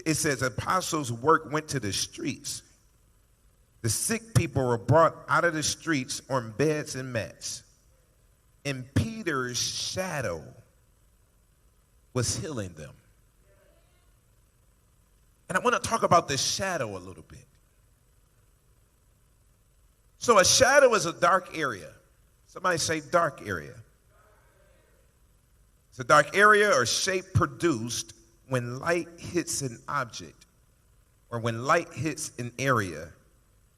It says apostles' work went to the streets. The sick people were brought out of the streets on beds and mats. And Peter's shadow was healing them. And I want to talk about this shadow a little bit. So a shadow is a dark area. Somebody say dark area. It's a dark area or shape produced when light hits an object or when light hits an area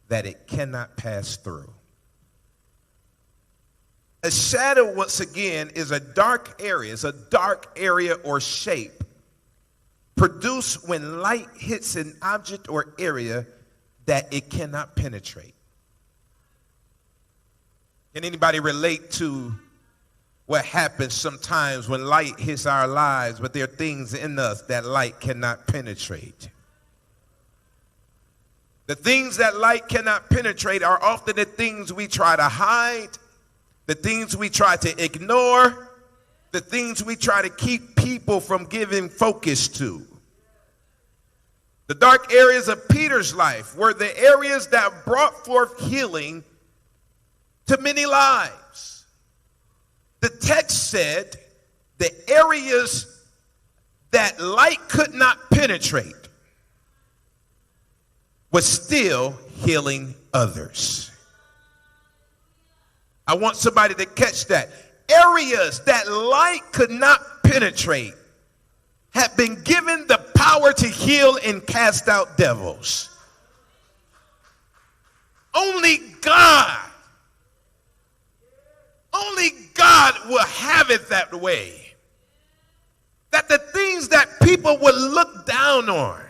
that it cannot pass through. A shadow, once again, is a dark area. It's a dark area or shape produced when light hits an object or area that it cannot penetrate. Can anybody relate to what happens sometimes when light hits our lives, but there are things in us that light cannot penetrate? The things that light cannot penetrate are often the things we try to hide, the things we try to ignore, the things we try to keep people from giving focus to. The dark areas of Peter's life were the areas that brought forth healing to many lives. The text said the areas that light could not penetrate was still healing others. I want somebody to catch that. Areas that light could not penetrate have been given the power to heal and cast out devils. Only God will have it that way. That the things that people would look down on,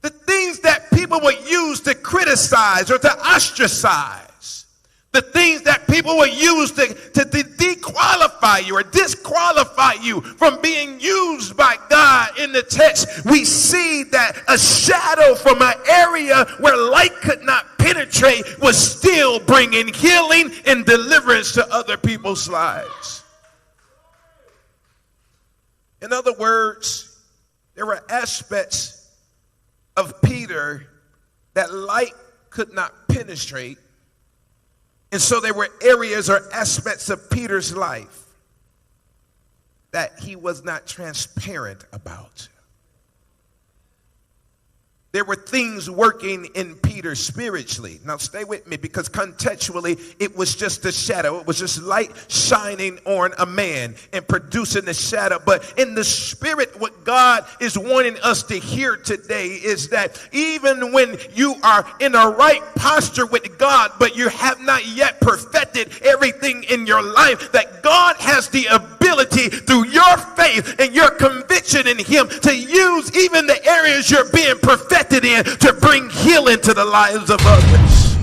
the things that people would use to criticize or to ostracize, the things that people would use to dequalify you or disqualify you from being used by God in the text, we see that a shadow from an area where light could not penetrate was still bringing healing and deliverance to other people's lives. In other words, there were aspects of Peter that light could not penetrate. And so there were areas or aspects of Peter's life that he was not transparent about. There were things working in Peter spiritually. Now stay with me, because contextually it was just a shadow. It was just light shining on a man and producing the shadow. But in the spirit, what God is wanting us to hear today is that even when you are in a right posture with God, but you have not yet perfected everything in your life, that God has the ability through your faith and your conviction in him to use even the areas you're being perfected in to bring healing to the lives of others.